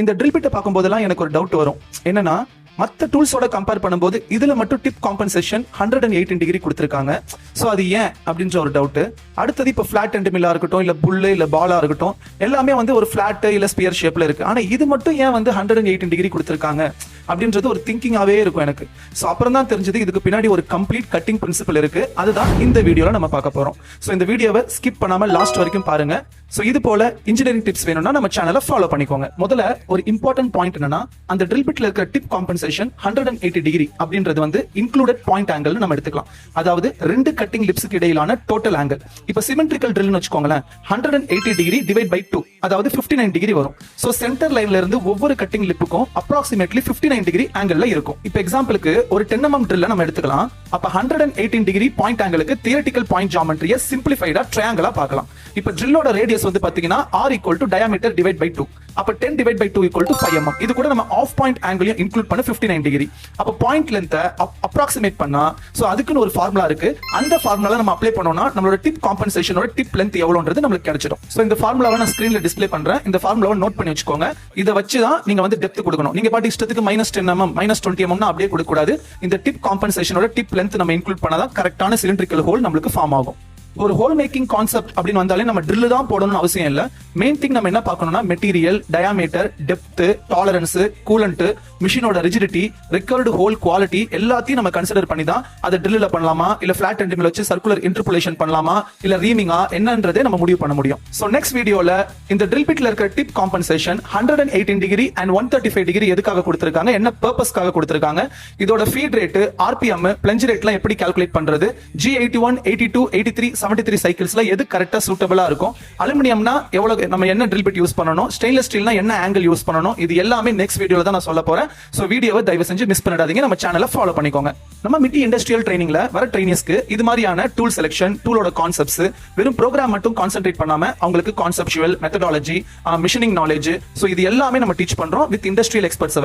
இந்த ட்ரில் பிட்டை பார்க்கும்போதெல்லாம் எனக்கு ஒரு டவுட் வரும். என்னன்னா, மற்ற டூல்ஸோட கம்பேர் பண்ணும்போது இதுல மட்டும் டிப் காம்பன்சேஷன் 118 டிகிரி கொடுத்துருக்காங்க. ஸோ அது ஏன் அப்படின்ற ஒரு டவுட். அடுத்தது இப்போ ஃபிளாட் எண்ட் மில்லா இருக்கட்டும், இல்ல புல்லு இல்ல பாலா இருக்கட்டும், எல்லாமே வந்து ஒரு ஃபிளாட் இல்ல ஸ்பியர் ஷேப்ல இருக்கு. ஆனா இது மட்டும் ஏன் வந்து 118 டிகிரி கொடுத்துருக்காங்க அப்படின்றது ஒரு திங்கிங்காவே இருக்கும் எனக்கு. ஸோ அப்புறம் தான் தெரிஞ்சது இதுக்கு பின்னாடி ஒரு கம்ப்ளீட் கட்டிங் பிரின்சிபல் இருக்கு. அதுதான் இந்த வீடியோல நம்ம பார்க்க போறோம். ஸோ இந்த வீடியோவை ஸ்கிப் பண்ணாம லாஸ்ட் வரைக்கும் பாருங்க. ஸோ இது போல இன்ஜினியரிங் டிப்ஸ் வேணும்னா நம்ம சேனலை ஃபாலோ பண்ணிக்கோங்க. முதல்ல ஒரு இம்பார்ட்டன்ட் பாயிண்ட் என்னன்னா, அந்த ட்ரில் பிட்ல இருக்கிற டிப் காம்பன்சேஷன் 180 டிகிரி அப்படின்றது வந்து இன்க்ளூடட் பாயிண்ட் ஆங்கிள் நம்ம எடுத்துக்கலாம். அதாவது ரெண்டு கட்டிங் லிப்ஸுக்கு இடையிலான டோட்டல் ஆங்கிள். இப்போ சிமெட்ரிக்கல் ட்ரில்னு வச்சுக்கோங்களேன், 180 டிகிரி டிவைட் பை 2, அதாவது 59 டிகிரி வரும். ஸோ சென்டர் லைன்ல இருந்து ஒவ்வொரு கட்டிங் லிப்புக்கும் அப்ராக்சிமேட்லி 59 டிகிரி ஆங்கிள் இருக்கும். இப்போ எக்ஸாம்பிளுக்கு ஒரு 10 mm ட்ரில்ல நம்ம எடுத்துக்கலாம். அப்ப 118 டிகிரி பாயிண்ட் ஆங்கிளுக்கு தியரிட்டிக்கல் பாயிண்ட் ஜியோமெட்ரியை சிம்பிளிஃபைடா ட்ரையாங்கிளா பார்க்கலாம். இப்போ ட்ரில்லோட ரேடியஸ் வந்து பாத்தீங்கன்னா r equal to diameter divide by 2. அப்ப 10 divide by 2 equal to 5 mm. இது கூட நம்ம ஆஃப் பாயிண்ட் ஆங்கிளையும் இன்க்ளூட் பண்ண 59 டிகிரி. அப்ப பாயிண்ட் லென்த்தை அப்ராக்சிமேட் பண்ணா, சோ அதுக்குன்னு ஒரு ஃபார்முலா இருக்கு. அந்த ஃபார்முலால நம்ம அப்ளை பண்ணோம்னா நம்மளோட டிப் காம்பன்சேஷனோட டிப் லென்த் எவ்வளவுன்றது நமக்கு கிடைச்சிடும். சோ இந்த ஃபார்முலாவை நான் ஸ்கிரீன்ல டிஸ்ப்ளே பண்றேன். இந்த ஃபார்முலாவை நோட் பண்ணி வச்சுக்கோங்க. இதை வச்சு தான் நீங்க வந்து டெப்த் கொடுக்கணும். நீங்க பாட்டு இஷ்டத்துக்கு -10 mm -20 mm அப்படியே கொடுக்க கூடாது. இந்த டிப் காம்பன்சேஷனோட டிப் லென்த் நம்ம இன்க்ளூட் பண்ணாதான் கரெக்டான சிலிண்ட்ரிக்கல் ஹோல் நம்மளுக்கு ஃபார்ம் ஆகும். ஒரு ஹோல் மேக்கிங் கான்செப்ட் அப்படின்னு வந்தாலே நம்ம ட்ரில் தான் போடணும்னு அவசியம் இல்ல. மெயின் திங் நம்ம என்ன பார்க்கணும்னா, material, diameter, depth, tolerance, coolant, மிஷினோட ரிஜிடிட்டி, ரெக்கவர்டு ஹோல் குவாலிட்டி எல்லாத்தையும் நம்ம கன்சிடர் பண்ணி தான் அதை ட்ரில்ல பண்ணலாமா, இல்ல ஃபிளாட் எண்ட் மில் வச்சு சர்க்குலர் இன்டர்போலேஷன் பண்ணலாமா, இல்ல ரீமிங்கா என்னன்றதே நம்ம முடிவு பண்ண முடியும். சோ நெக்ஸ்ட் வீடியோல இந்த ட்ரில் பிட்ல இருக்கிற tip compensation 118 degree and 135 degree எதுக்காக கொடுத்திருக்காங்க, என்ன பர்பஸ்க்காக கொடுத்திருக்காங்க, இதோட ஃபீட் ரேட், ஆர்பிஎம், பிளஞ்ச் ரேட்லாம் எப்படி கால்குலேட் பண்றது, G81, 82, 83, 73 சைக்கிள்ஸ்ல எது கரெக்டா சூட்டபிளா இருக்கும், அலுமினியம்னா எவ்வளவு நம்ம என்ன ட்ரில் பிட் யூஸ் பண்ணணும், ஸ்டெயின்லெஸ் ஸ்டீல்னா என்ன ஆங்கிள் யூஸ் பண்ணணும், இது எல்லாமே நெக்ஸ்ட் வீடியோல தான் நான் சொல்ல போறேன். சோ வீடியோவை தயவு செஞ்சு மிஸ் பண்ணிடாதீங்க. நம்ம சேனலை ஃபாலோ பண்ணிக்கோங்க. நம்ம மிட்டி இண்டஸ்ட்ரியல் ட்ரைனிங்ல வர ட்ரைனிஸ்க்கு இது மாதிரியான டூல் செலக்ஷன், டூலோட கான்செப்ட்ஸ், வெறும் ப்ரோக்ராம் மட்டும் கான்சென்ட்ரேட் பண்ணாம அவங்களுக்கு conceptual, methodology, machining knowledge, so இது எல்லாமே நம்ம டீச் பண்றோம் வித் இண்டஸ்ட்ரியல் எக்ஸ்பர்ட்ஸ்.